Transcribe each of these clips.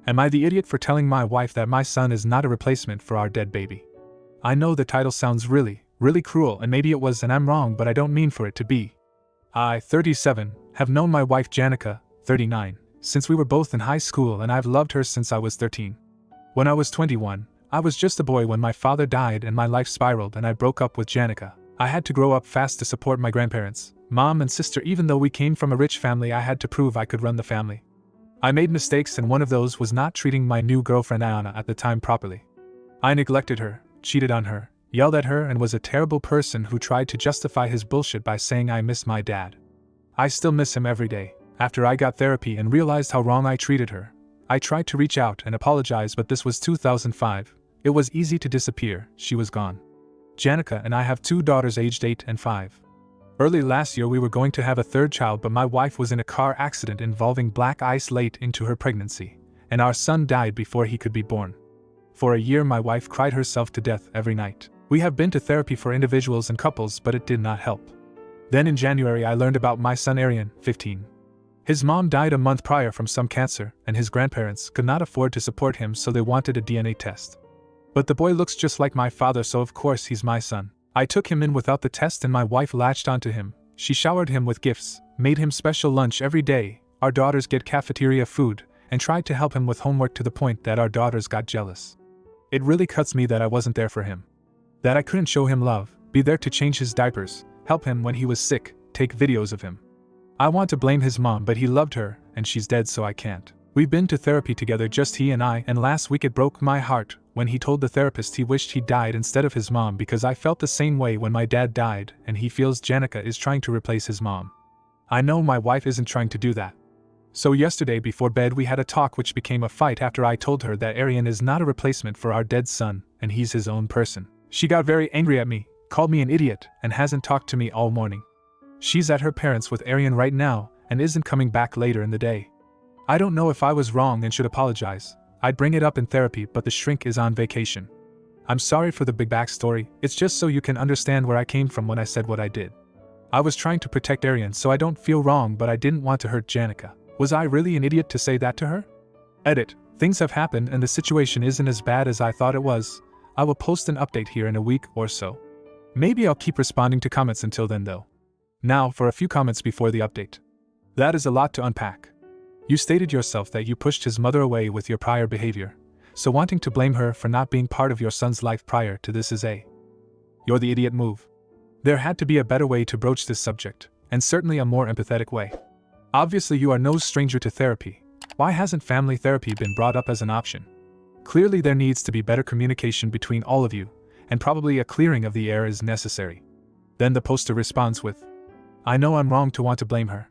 Am I the idiot for telling my wife that my son is not a replacement for our dead baby? I know the title sounds really cruel, and maybe it was, and I'm wrong, but I don't mean for it to be. I, 37, have known my wife Janica, 39, since we were both in high school, and I've loved her since I was 13. When I was 21, I was just a boy when my father died and my life spiraled and I broke up with Janica. I had to grow up fast to support my grandparents, mom and sister. Even though we came from a rich family, I had to prove I could run the family. I made mistakes, and one of those was not treating my new girlfriend Ayana at the time properly. I neglected her, cheated on her, yelled at her, and was a terrible person who tried to justify his bullshit by saying I miss my dad. I still miss him every day. After I got therapy and realized how wrong I treated her, I tried to reach out and apologize, but this was 2005. It was easy to disappear. She was gone. Janica and I have 2 daughters aged 8 and 5. Early last year we were going to have a 3rd child, but my wife was in a car accident involving black ice late into her pregnancy, and our son died before he could be born. For a year my wife cried herself to death every night. We have been to therapy for individuals and couples, but it did not help. Then in January I learned about my son Arian, 15. His mom died a month prior from some cancer, and his grandparents could not afford to support him, so they wanted a DNA test. But the boy looks just like my father, so of course he's my son. I took him in without the test and my wife latched onto him. She showered him with gifts, made him special lunch every day, our daughters get cafeteria food, and tried to help him with homework to the point that our daughters got jealous. It really cuts me that I wasn't there for him. That I couldn't show him love, be there to change his diapers, help him when he was sick, take videos of him. I want to blame his mom, but he loved her, and she's dead, so I can't. We've been to therapy together, just he and I, and last week it broke my heart when he told the therapist he wished he died instead of his mom, because I felt the same way when my dad died, and he feels Janica is trying to replace his mom. I know my wife isn't trying to do that. So yesterday before bed we had a talk which became a fight after I told her that Arian is not a replacement for our dead son, and he's his own person. She got very angry at me, called me an idiot, and hasn't talked to me all morning. She's at her parents' with Arian right now, and isn't coming back later in the day. I don't know if I was wrong and should apologize. I'd bring it up in therapy, but the shrink is on vacation. I'm sorry for the big backstory, it's just so you can understand where I came from when I said what I did. I was trying to protect Arian so I don't feel wrong, but I didn't want to hurt Janica. Was I really an idiot to say that to her? Edit. Things have happened and the situation isn't as bad as I thought it was. I will post an update here in a week or so. Maybe I'll keep responding to comments until then though. Now for a few comments before the update. That is a lot to unpack. You stated yourself that you pushed his mother away with your prior behavior, so wanting to blame her for not being part of your son's life prior to this is you're the idiot move. There had to be a better way to broach this subject, and certainly a more empathetic way. Obviously you are no stranger to therapy. Why hasn't family therapy been brought up as an option? Clearly there needs to be better communication between all of you, and probably a clearing of the air is necessary. Then the poster responds with, I know I'm wrong to want to blame her.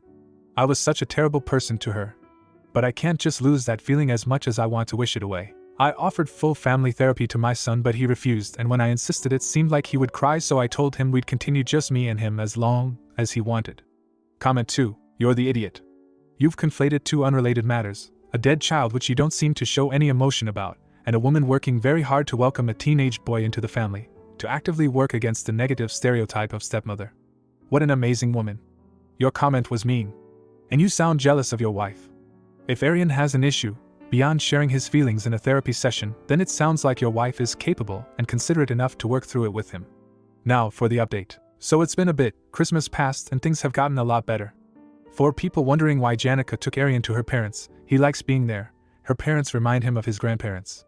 I was such a terrible person to her. But I can't just lose that feeling as much as I want to wish it away. I offered full family therapy to my son, but he refused, and when I insisted it seemed like he would cry, so I told him we'd continue just me and him as long as he wanted. Comment 2. You're the idiot. You've conflated 2 unrelated matters, a dead child which you don't seem to show any emotion about, and a woman working very hard to welcome a teenage boy into the family, to actively work against the negative stereotype of stepmother. What an amazing woman. Your comment was mean. And you sound jealous of your wife. If Arian has an issue, beyond sharing his feelings in a therapy session, then it sounds like your wife is capable and considerate enough to work through it with him. Now for the update. So it's been a bit, Christmas passed and things have gotten a lot better. For people wondering why Janica took Arian to her parents, he likes being there. Her parents remind him of his grandparents.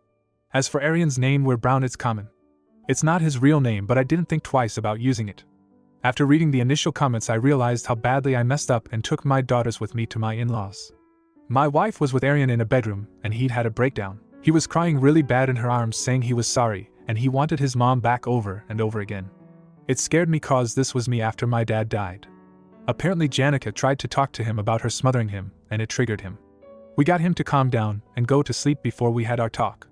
As for Arian's name, where Brown, it's common. It's not his real name, but I didn't think twice about using it. After reading the initial comments I realized how badly I messed up and took my daughters with me to my in-laws. My wife was with Arian in a bedroom, and he'd had a breakdown. He was crying really bad in her arms saying he was sorry, and he wanted his mom back over and over again. It scared me cause this was me after my dad died. Apparently Janica tried to talk to him about her smothering him, and it triggered him. We got him to calm down and go to sleep before we had our talk.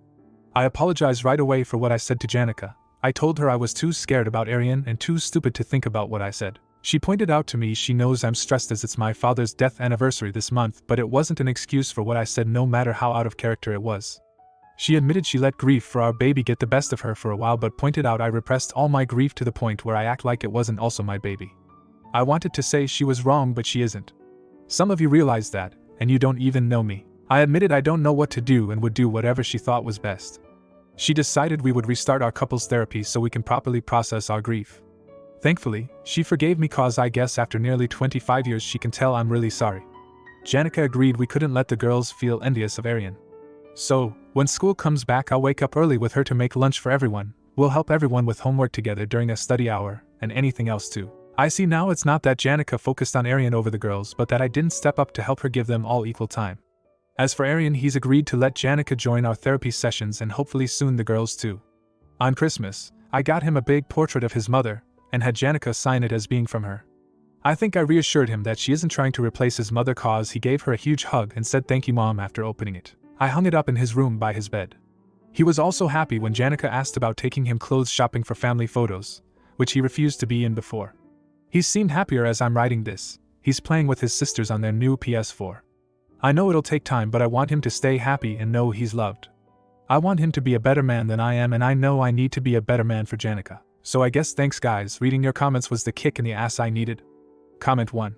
I apologized right away for what I said to Janica. I told her I was too scared about Arian and too stupid to think about what I said. She pointed out to me she knows I'm stressed as it's my father's death anniversary this month, but it wasn't an excuse for what I said no matter how out of character it was. She admitted she let grief for our baby get the best of her for a while, but pointed out I repressed all my grief to the point where I act like it wasn't also my baby. I wanted to say she was wrong, but she isn't. Some of you realize that, and you don't even know me. I admitted I don't know what to do and would do whatever she thought was best. She decided we would restart our couples therapy so we can properly process our grief. Thankfully, she forgave me cause I guess after nearly 25 years she can tell I'm really sorry. Janica agreed we couldn't let the girls feel envious of Arian. So, when school comes back I'll wake up early with her to make lunch for everyone, we'll help everyone with homework together during a study hour, and anything else too. I see now it's not that Janica focused on Arian over the girls but that I didn't step up to help her give them all equal time. As for Arian, he's agreed to let Janica join our therapy sessions and hopefully soon the girls too. On Christmas, I got him a big portrait of his mother, and had Janica sign it as being from her. I think I reassured him that she isn't trying to replace his mother cause he gave her a huge hug and said thank you mom after opening it. I hung it up in his room by his bed. He was also happy when Janica asked about taking him clothes shopping for family photos, which he refused to be in before. He's seemed happier as I'm writing this. He's playing with his sisters on their new PS4. I know it'll take time but I want him to stay happy and know he's loved. I want him to be a better man than I am and I know I need to be a better man for Janica. So I guess thanks guys, reading your comments was the kick in the ass I needed. Comment 1.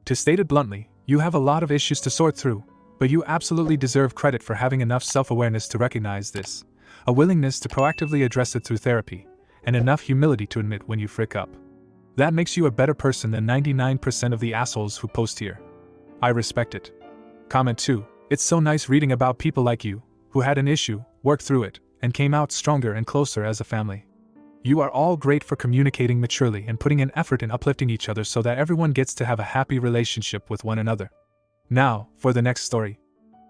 To state it bluntly, you have a lot of issues to sort through, but you absolutely deserve credit for having enough self-awareness to recognize this, a willingness to proactively address it through therapy, and enough humility to admit when you frick up. That makes you a better person than 99% of the assholes who post here. I respect it. Comment 2. It's so nice reading about people like you, who had an issue, worked through it, and came out stronger and closer as a family. You are all great for communicating maturely and putting an effort in uplifting each other so that everyone gets to have a happy relationship with one another. Now, for the next story.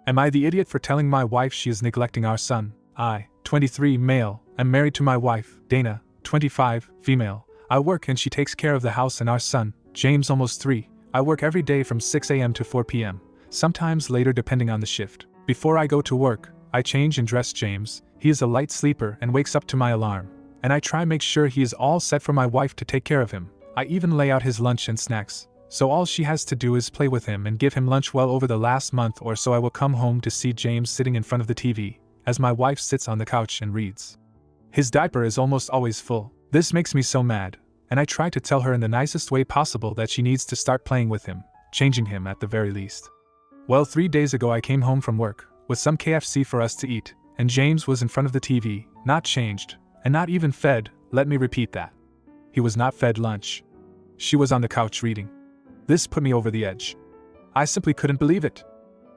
Am I the idiot for telling my wife she is neglecting our son? I, 23, male, am married to my wife, Dana, 25, female. I work and she takes care of the house and our son, James, almost 3. I work every day from 6 a.m. to 4 p.m., sometimes later depending on the shift. Before I go to work, I change and dress James. He is a light sleeper and wakes up to my alarm, and I try make sure he is all set for my wife to take care of him. I even lay out his lunch and snacks, so all she has to do is play with him and give him lunch. Well, over the last month or so I will come home to see James sitting in front of the TV, as my wife sits on the couch and reads. His diaper is almost always full. This makes me so mad, and I try to tell her in the nicest way possible that she needs to start playing with him, changing him at the very least. Well, 3 days ago I came home from work, with some KFC for us to eat, and James was in front of the TV, not changed, and not even fed. Let me repeat that. He was not fed lunch. She was on the couch reading. This put me over the edge. I simply couldn't believe it.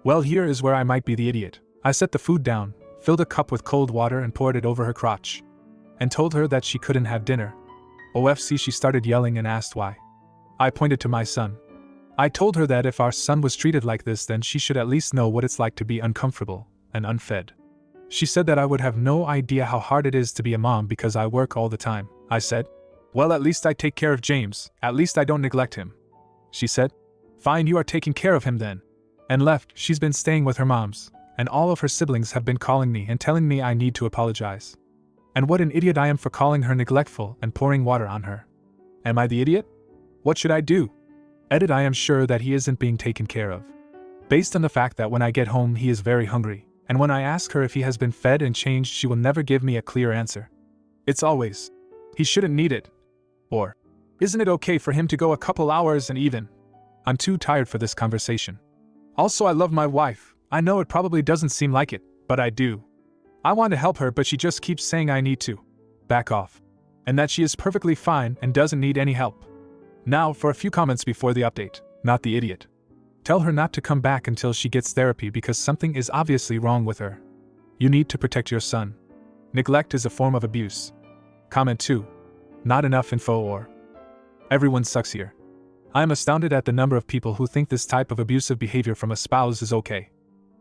Well, here is where I might be the idiot. I set the food down, filled a cup with cold water and poured it over her crotch, and told her that she couldn't have dinner. OFC, she started yelling and asked why. I pointed to my son. I told her that if our son was treated like this then she should at least know what it's like to be uncomfortable and unfed. She said that I would have no idea how hard it is to be a mom because I work all the time. I said, well, at least I take care of James, at least I don't neglect him. She said, fine, you are taking care of him then. And left. She's been staying with her moms, and all of her siblings have been calling me and telling me I need to apologize. And what an idiot I am for calling her neglectful and pouring water on her. Am I the idiot? What should I do? Edit, I am sure that he isn't being taken care of. Based on the fact that when I get home he is very hungry, and when I ask her if he has been fed and changed she will never give me a clear answer. It's always, he shouldn't need it. Or, isn't it okay for him to go a couple hours and even? I'm too tired for this conversation. Also, I love my wife. I know it probably doesn't seem like it, but I do. I want to help her but she just keeps saying I need to back off, and that she is perfectly fine and doesn't need any help. Now for a few comments before the update. Not the idiot. Tell her not to come back until she gets therapy because something is obviously wrong with her. You need to protect your son. Neglect is a form of abuse. Comment 2. Not enough info or everyone sucks here. I am astounded at the number of people who think this type of abusive behavior from a spouse is okay.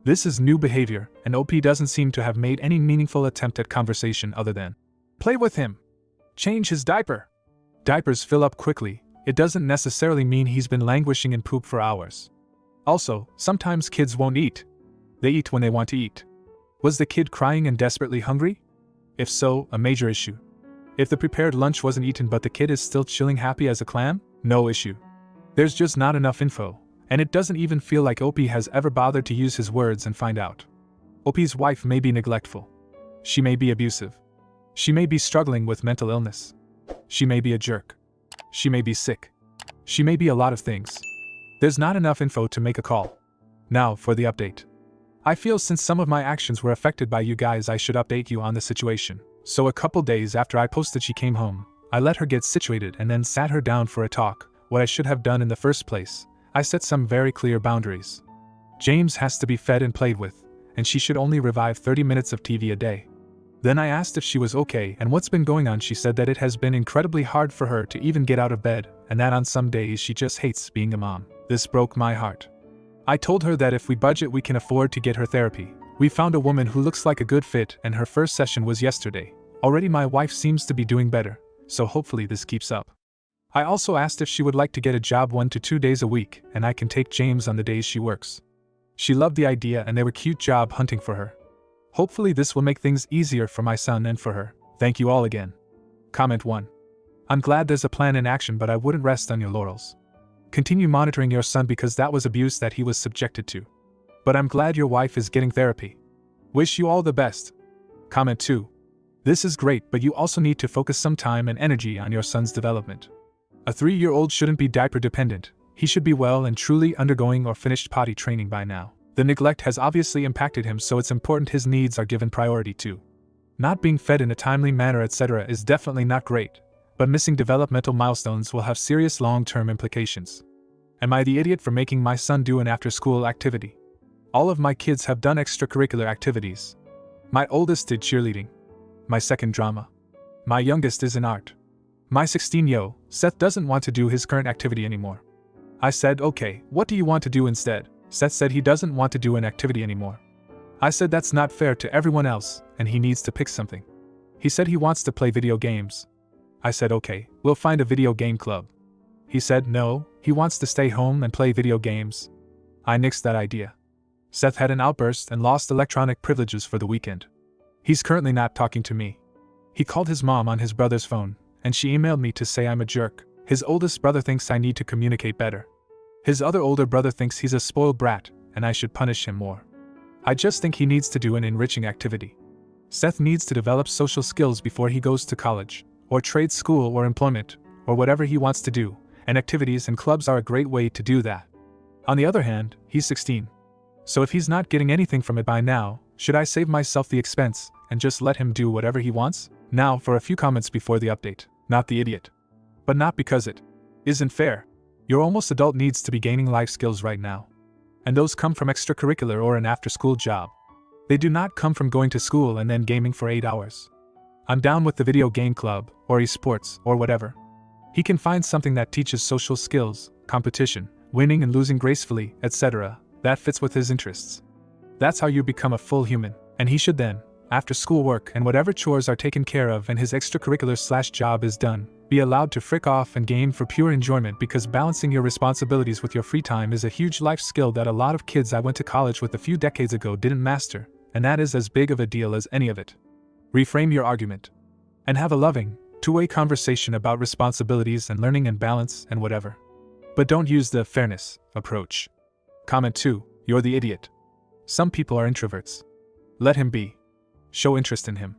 This is new behavior, and OP doesn't seem to have made any meaningful attempt at conversation other than play with him. Change his diaper. Diapers fill up quickly. It doesn't necessarily mean he's been languishing in poop for hours. Also, sometimes kids won't eat. They eat when they want to eat. Was the kid crying and desperately hungry? If so, a major issue. If the prepared lunch wasn't eaten but the kid is still chilling happy as a clam, no issue. There's just not enough info, and it doesn't even feel like OP has ever bothered to use his words and find out. OP's wife may be neglectful. She may be abusive. She may be struggling with mental illness. She may be a jerk. She may be sick. She may be a lot of things. There's not enough info to make a call. Now for the update. I feel since some of my actions were affected by you guys, I should update you on the situation. So a couple days after I posted she came home, I let her get situated and then sat her down for a talk, what I should have done in the first place. I set some very clear boundaries. James has to be fed and played with, and she should only revive 30 minutes of TV a day. Then I asked if she was okay and what's been going on. She said that it has been incredibly hard for her to even get out of bed, and that on some days she just hates being a mom. This broke my heart. I told her that if we budget we can afford to get her therapy. We found a woman who looks like a good fit and her first session was yesterday. Already my wife seems to be doing better, so hopefully this keeps up. I also asked if she would like to get a job 1 to 2 days a week and I can take James on the days she works. She loved the idea and they were cute job hunting for her. Hopefully this will make things easier for my son and for her. Thank you all again. Comment 1. I'm glad there's a plan in action, but I wouldn't rest on your laurels. Continue monitoring your son because that was abuse that he was subjected to. But I'm glad your wife is getting therapy. Wish you all the best. Comment 2. This is great, but you also need to focus some time and energy on your son's development. A 3-year-old shouldn't be diaper dependent. He should be well and truly undergoing or finished potty training by now. The neglect has obviously impacted him, so it's important his needs are given priority too. Not being fed in a timely manner, etc. is definitely not great, but missing developmental milestones will have serious long-term implications. Am I the idiot for making my son do an after-school activity? All of my kids have done extracurricular activities. My oldest did cheerleading. My second drama. My youngest is in art. My 16-year-old, Seth, doesn't want to do his current activity anymore. I said, okay, what do you want to do instead? Seth said he doesn't want to do an activity anymore. I said that's not fair to everyone else, and he needs to pick something. He said he wants to play video games. I said okay, we'll find a video game club. He said no, he wants to stay home and play video games. I nixed that idea. Seth had an outburst and lost electronic privileges for the weekend. He's currently not talking to me. He called his mom on his brother's phone, and she emailed me to say I'm a jerk. His oldest brother thinks I need to communicate better. His other older brother thinks he's a spoiled brat, and I should punish him more. I just think he needs to do an enriching activity. Seth needs to develop social skills before he goes to college, or trade school or employment, or whatever he wants to do, and activities and clubs are a great way to do that. On the other hand, he's 16. So if he's not getting anything from it by now, should I save myself the expense and just let him do whatever he wants? Now for a few comments before the update. Not the idiot. But not because it isn't fair. Your almost adult needs to be gaining life skills right now. And those come from extracurricular or an after-school job. They do not come from going to school and then gaming for 8 hours. I'm down with the video game club, or esports, or whatever. He can find something that teaches social skills, competition, winning and losing gracefully, etc., that fits with his interests. That's how you become a full human, and he should then, after schoolwork and whatever chores are taken care of and his extracurricular/job is done, be allowed to frick off and game for pure enjoyment, because balancing your responsibilities with your free time is a huge life skill that a lot of kids I went to college with a few decades ago didn't master, and that is as big of a deal as any of it. Reframe your argument. And have a loving, two-way conversation about responsibilities and learning and balance and whatever. But don't use the fairness approach. Comment 2. You're the idiot. Some people are introverts. Let him be. Show interest in him.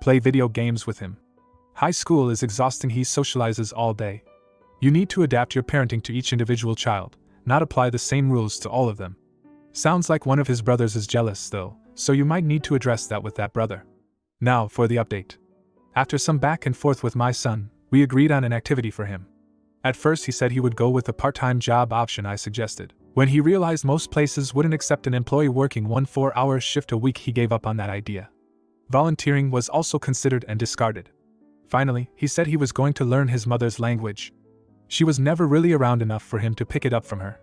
Play video games with him. High school is exhausting. He socializes all day. You need to adapt your parenting to each individual child, not apply the same rules to all of them. Sounds like one of his brothers is jealous though, so you might need to address that with that brother. Now for the update. After some back and forth with my son, we agreed on an activity for him. At first he said he would go with the part-time job option I suggested. When he realized most places wouldn't accept an employee working 1 4-hour shift a week, he gave up on that idea. Volunteering was also considered and discarded. Finally, he said he was going to learn his mother's language. She was never really around enough for him to pick it up from her.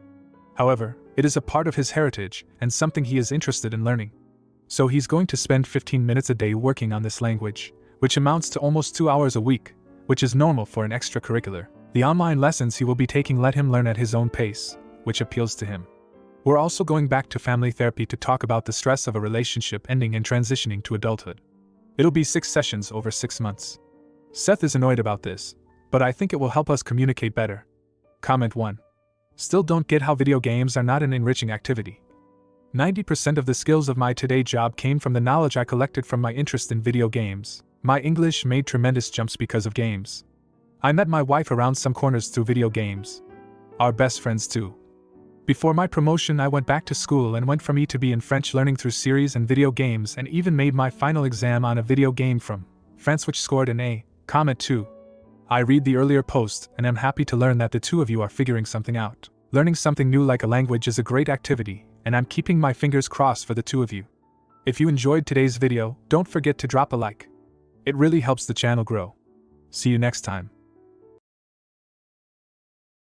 However, it is a part of his heritage and something he is interested in learning. So he's going to spend 15 minutes a day working on this language, which amounts to almost 2 hours a week, which is normal for an extracurricular. The online lessons he will be taking let him learn at his own pace, which appeals to him. We're also going back to family therapy to talk about the stress of a relationship ending and transitioning to adulthood. It'll be 6 sessions over 6 months. Seth is annoyed about this, but I think it will help us communicate better. Comment 1. Still don't get how video games are not an enriching activity. 90% of the skills of my today job came from the knowledge I collected from my interest in video games. My English made tremendous jumps because of games. I met my wife around some corners through video games. Our best friends too. Before my promotion, I went back to school and went from E to B in French, learning through series and video games, and even made my final exam on a video game from France which scored an A,2. I read the earlier post and am happy to learn that the two of you are figuring something out. Learning something new like a language is a great activity, and I'm keeping my fingers crossed for the two of you. If you enjoyed today's video, don't forget to drop a like. It really helps the channel grow. See you next time.